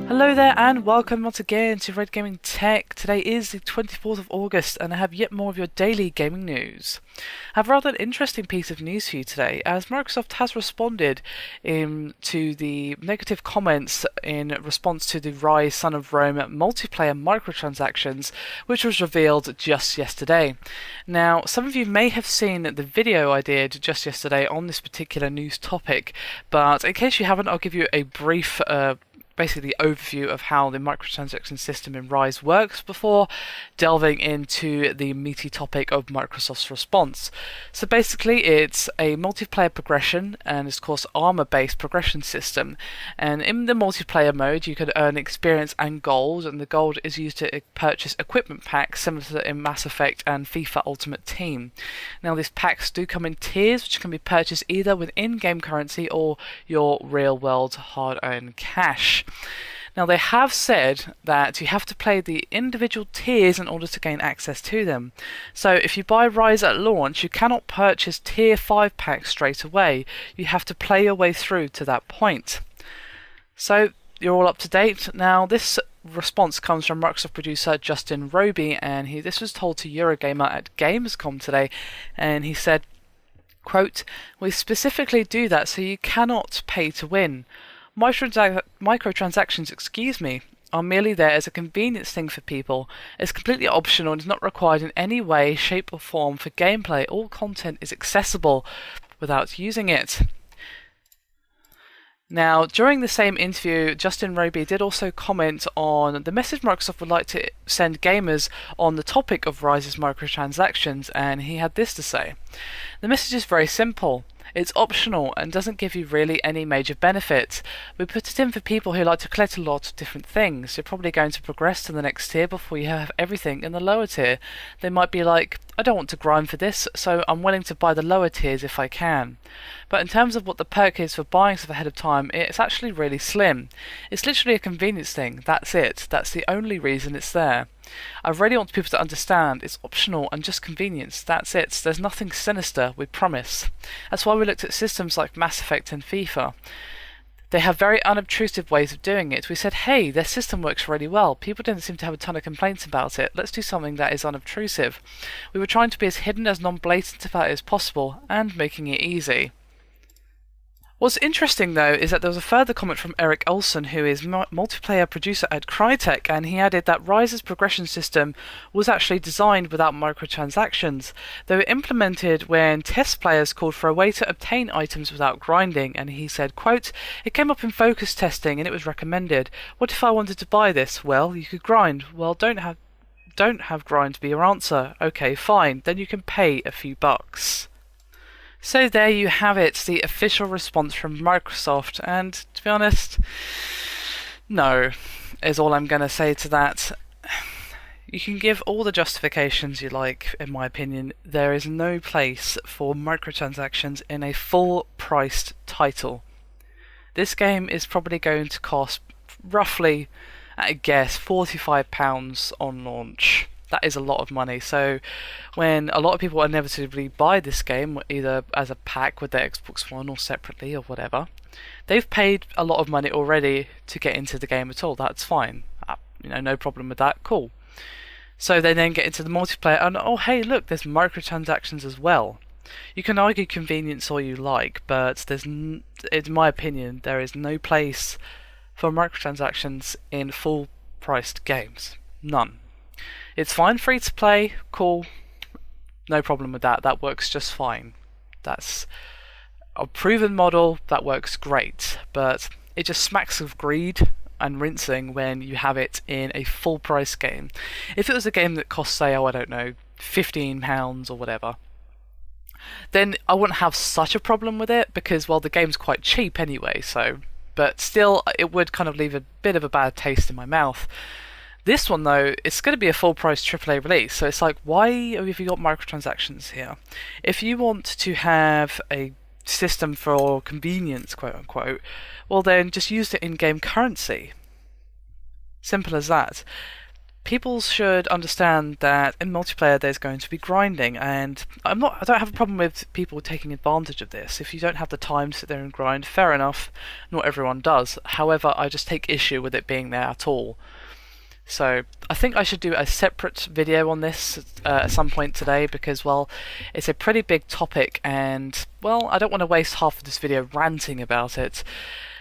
Hello there and welcome once again to Red Gaming Tech. Today is the 24th of August and I have yet more of your daily gaming news. I have a rather interesting piece of news for you today as Microsoft has responded to the negative comments in response to the Ryse Son of Rome multiplayer microtransactions, which was revealed just yesterday. Now, some of you may have seen the video I did just yesterday on this particular news topic, but in case you haven't, I'll give you a brief basically overview of how the microtransaction system in Ryse works before delving into the meaty topic of Microsoft's response. So basically it's a multiplayer progression and it's of course armor-based progression system, and in the multiplayer mode you can earn experience and gold, and the gold is used to purchase equipment packs similar to in Mass Effect and FIFA Ultimate Team. Now these packs do come in tiers which can be purchased either with in-game currency or your real-world hard-earned cash. Now they have said that you have to play the individual tiers in order to gain access to them. So if you buy Ryse at launch, you cannot purchase tier 5 packs straight away. You have to play your way through to that point. So you're all up to date. Now this response comes from Microsoft producer Justin Roby, and this was told to Eurogamer at Gamescom today, and he said, quote, "We specifically do that so you cannot pay to win. Microtransactions, are merely there as a convenience thing for people. It's completely optional and is not required in any way, shape or form for gameplay. All content is accessible without using it." Now, during the same interview, Justin Roby did also comment on the message Microsoft would like to send gamers on the topic of Ryse's microtransactions, and he had this to say. "The message is very simple. It's optional and doesn't give you really any major benefits. We put it in for people who like to collect a lot of different things. You're probably going to progress to the next tier before you have everything in the lower tier. They might be like, I don't want to grind for this, so I'm willing to buy the lower tiers if I can. But in terms of what the perk is for buying stuff ahead of time, it's actually really slim. It's literally a convenience thing, that's it. That's the only reason it's there. I really want people to understand it's optional and just convenience, that's it. There's nothing sinister, we promise. That's why we looked at systems like Mass Effect and FIFA. They have very unobtrusive ways of doing it. We said, hey, their system works really well. People didn't seem to have a ton of complaints about it. Let's do something that is unobtrusive. We were trying to be as hidden as non-blatant about it as possible and making it easy." What's interesting though is that there was a further comment from Eric Olson, who is multiplayer producer at Crytek, and he added that Ryse's progression system was actually designed without microtransactions. They were implemented when test players called for a way to obtain items without grinding, and he said, quote, "It came up in focus testing and it was recommended. What if I wanted to buy this? Well, you could grind. Well, don't have grind be your answer. Okay, fine. Then you can pay a few bucks." So there you have it, the official response from Microsoft, and to be honest, no, is all I'm going to say to that. You can give all the justifications you like, in my opinion. There is no place for microtransactions in a full-priced title. This game is probably going to cost roughly, at a guess, £45 on launch. That is a lot of money. So when a lot of people inevitably buy this game, either as a pack with their Xbox One or separately or whatever, they've paid a lot of money already to get into the game at all. That's fine. No problem with that. Cool. So they then get into the multiplayer and, oh hey, look, there's microtransactions as well. You can argue convenience all you like, but in my opinion, there is no place for microtransactions in full-priced games. None. It's fine free to play, cool, no problem with that, that works just fine. That's a proven model, that works great, but it just smacks of greed and rinsing when you have it in a full price game. If it was a game that cost, say, I don't know, £15 or whatever, then I wouldn't have such a problem with it because, well, the game's quite cheap anyway, so, but still it would kind of leave a bit of a bad taste in my mouth. This one, though, it's going to be a full-price AAA release, so it's like, why have you got microtransactions here? If you want to have a system for convenience, quote-unquote, well then just use the in-game currency. Simple as that. people should understand that in multiplayer there's going to be grinding, and I don't have a problem with people taking advantage of this. If you don't have the time to sit there and grind, fair enough, not everyone does. However, I just take issue with it being there at all. So I think I should do a separate video on this at some point today, because, well, it's a pretty big topic, and, well, I don't want to waste half of this video ranting about it.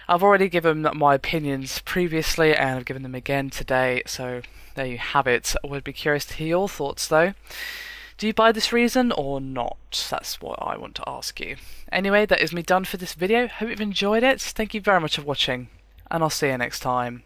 I've already given my opinions previously, and I've given them again today, so there you have it. I would be curious to hear your thoughts, though. Do you buy this reason or not? That's what I want to ask you. Anyway, that is me done for this video. Hope you've enjoyed it. Thank you very much for watching, and I'll see you next time.